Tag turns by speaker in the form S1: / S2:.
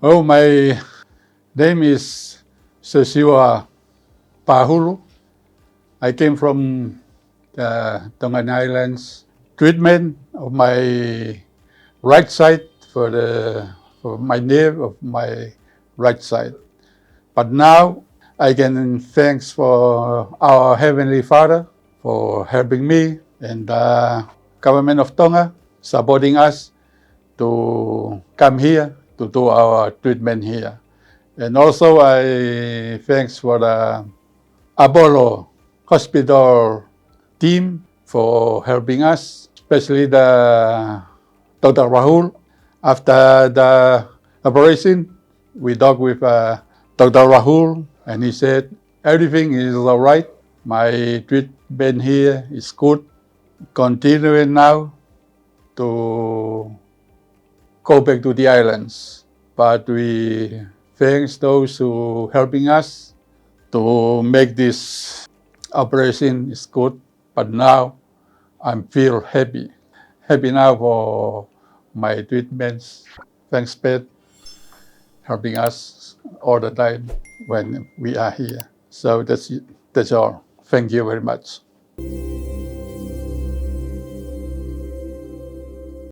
S1: Oh, my name is Sesiwa Pahulu. I came from the Tongan Islands. Treatment of my right side for my knee of my right side. But now I can thanks for our Heavenly Father for helping me and the government of Tonga supporting us to come here to do our treatment here. And also I thanks for the Apollo Hospital team for helping us, especially the Dr. Rahul. After the operation, we talked with Dr. Rahul, and he said everything is all right. My treatment here is good. Continuing now to go back to the islands. But we thanks those who helping us to make this operation is good. But now I feel happy. Happy now for my treatments. Thanks, Pet, helping us all the time when we are here. So that's all. Thank you very much.